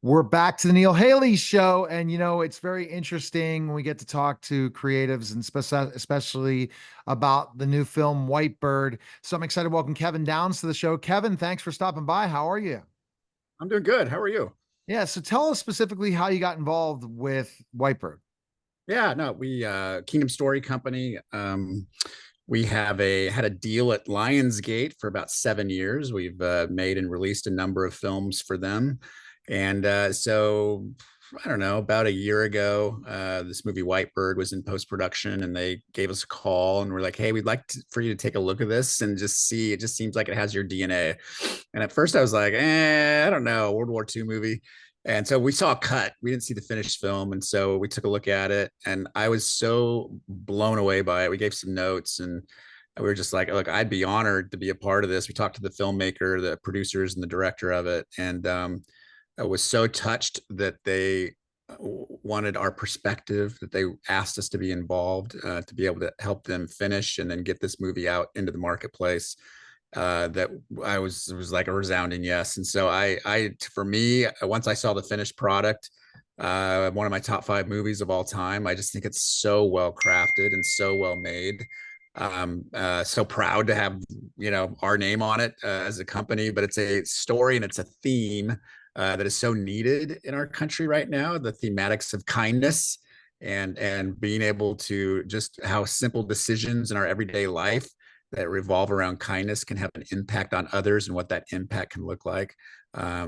We're back to the Neil Haley show. And, it's very interesting when we get to talk to creatives and especially about the new film Whitebird. So I'm excited to welcome Kevin Downs to the show. Kevin, thanks for stopping by. How are you? I'm doing good. How are you? Yeah. So tell us specifically how you got involved with Whitebird. Yeah, no, we Kingdom Story Company. We have a had a deal at Lionsgate for about 7 years. We've made and released a number of films for them, and so I don't know, about a year ago, this movie Whitebird was in post production, and they gave us a call and we're like, "Hey, we'd like for you to take a look at this and just see. It just seems like it has your DNA." And at first, I was like, "I don't know, World War II movie." And so we saw a cut. We didn't see the finished film. And so we took a look at it. And I was so blown away by it. We gave some notes and we were just like, look, I'd be honored to be a part of this. We talked to the filmmaker, the producers, and the director of it. And I was so touched that they wanted our perspective, that they asked us to be involved, to be able to help them finish and then get this movie out into the marketplace. That I was it was like a resounding yes. And so for me, once I saw the finished product, one of my top five movies of all time. I just think it's so well crafted and so well made. So proud to have our name on it as a company, but it's a story and it's a theme that is so needed in our country right now. The thematics of kindness and being able to just how simple decisions in our everyday life that revolve around kindness can have an impact on others and what that impact can look like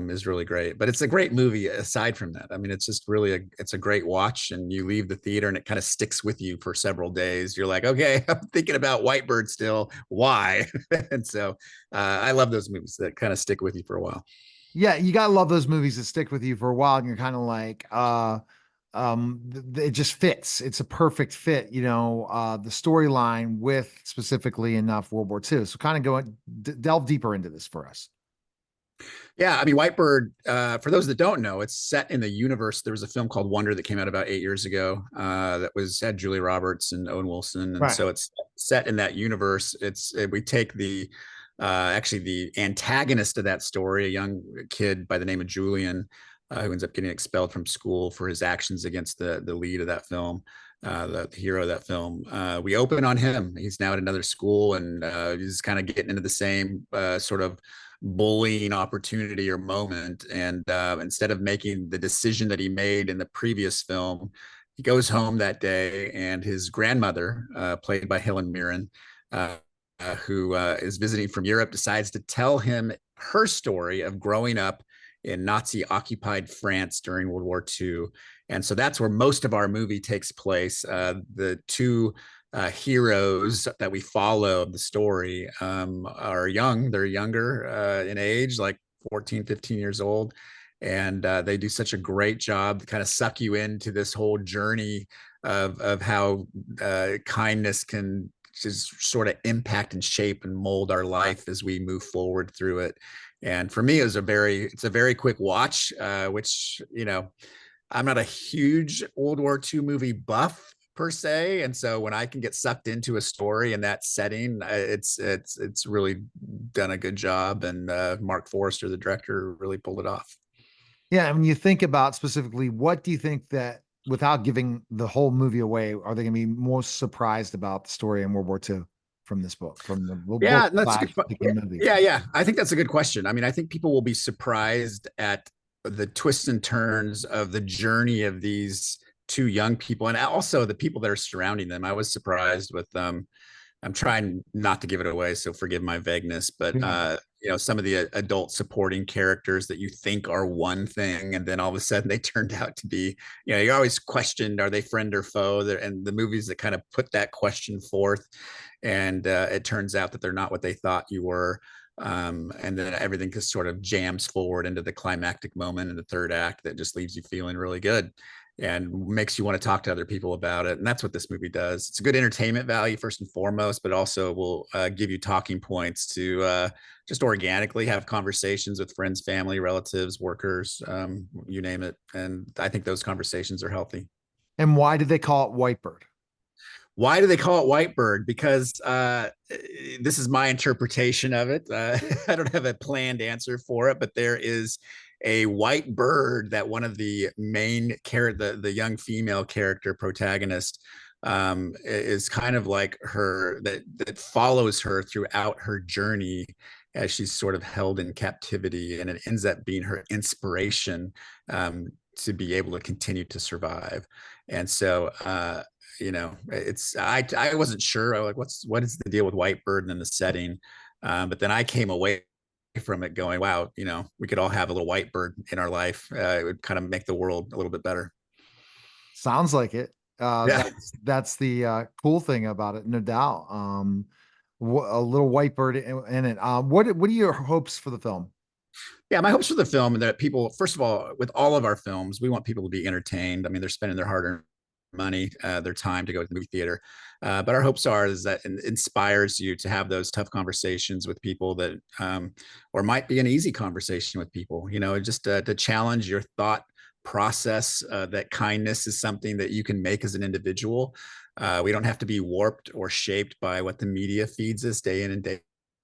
is really great. But it's a great movie aside from that. I mean, it's just really it's a great watch, and you leave the theater and it kind of sticks with you for several days. You're like, okay, I'm thinking about Whitebird still. Why? And so I love those movies that kind of stick with you for a while. Yeah, you gotta love those movies that stick with you for a while, and you're kind of like, it just fits. It's a perfect fit, the storyline with specifically enough World War II. So kind of delve deeper into this for us. Yeah, I mean, Whitebird, for those that don't know, it's set in the universe. There was a film called Wonder that came out about 8 years ago that was had Julia Roberts and Owen Wilson, and Right. so it's set in that universe. We take the actually the antagonist of that story, a young kid by the name of Julian, who ends up getting expelled from school for his actions against the lead of that film. The hero of that film. We open on him. He's now at another school, and he's kind of getting into the same sort of bullying opportunity or moment. And instead of making the decision that he made in the previous film, he goes home that day, and his grandmother, played by Helen Mirren, who is visiting from Europe, decides to tell him her story of growing up in Nazi occupied France during World War II. And so that's where most of our movie takes place. The two heroes that we follow of the story are young. They're younger in age, like 14, 15 years old. And they do such a great job to kind of suck you into this whole journey of how kindness can just sort of impact and shape and mold our life as we move forward through it. And for me, it's a very quick watch, which, I'm not a huge World War II movie buff per se, and so when I can get sucked into a story in that setting, it's really done a good job. And Mark Forrester, the director, really pulled it off. Yeah, and when you think about specifically, what do you think that, without giving the whole movie away, are they going to be most surprised about the story in World War II from this book, from the book Yeah, that's a slash good. the movie? Yeah. I think that's a good question. I mean, I think people will be surprised at the twists and turns of the journey of these two young people, and also the people that are surrounding them. I was surprised with I'm trying not to give it away, so forgive my vagueness, but Yeah. some of the adult supporting characters that you think are one thing, and then all of a sudden they turned out to be, you're always questioned, are they friend or foe? And the movies that kind of put that question forth, and it turns out that they're not what they thought you were. And then everything just sort of jams forward into the climactic moment in the third act that just leaves you feeling really good and makes you want to talk to other people about it. And that's what this movie does. It's a good entertainment value first and foremost, but also will give you talking points to just organically have conversations with friends, family, relatives, workers, you name it. And I think those conversations are healthy. And why did they call it Whitebird? Why do they call it Whitebird? Because this is my interpretation of it. I don't have a planned answer for it, but there is a white bird that one of the main the young female character protagonist is kind of like her, that follows her throughout her journey as she's sort of held in captivity, and it ends up being her inspiration to be able to continue to survive. And so it's I wasn't sure. I was like, what is the deal with Whitebird and then the setting? But then I came away from it going, wow, we could all have a little Whitebird in our life. It would kind of make the world a little bit better. Sounds like it. Yeah. That's the cool thing about it, no doubt. A little white bird in it. What are your hopes for the film? Yeah, my hopes for the film are that people, first of all, with all of our films, we want people to be entertained. I mean, they're spending their hard-earned money, their time to go to the movie theater. But our hopes are is that it inspires you to have those tough conversations with people that, or might be an easy conversation with people, just to challenge your thought process, that kindness is something that you can make as an individual. We don't have to be warped or shaped by what the media feeds us day in and day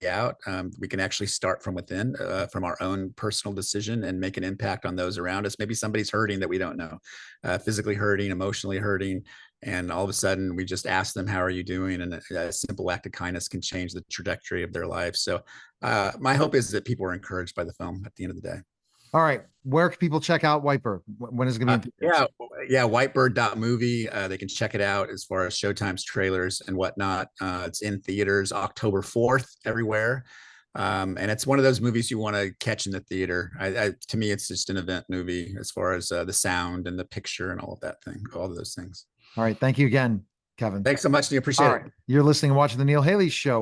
out. We can actually start from within, from our own personal decision, and make an impact on those around us. Maybe somebody's hurting that we don't know, physically hurting, emotionally hurting, and all of a sudden we just ask them, how are you doing? And a simple act of kindness can change the trajectory of their life. So my hope is that people are encouraged by the film at the end of the day. All right, where can people check out Whitebird? When is it going to be in theaters? Yeah, whitebird.movie. They can check it out as far as showtimes, trailers, and whatnot. It's in theaters October 4th everywhere. And it's one of those movies you want to catch in the theater. To me, it's just an event movie as far as the sound and the picture and all of that thing, all of those things. All right, thank you again, Kevin. Thanks so much. I All appreciate right, it. you're listening and watching the Neil Haley Show.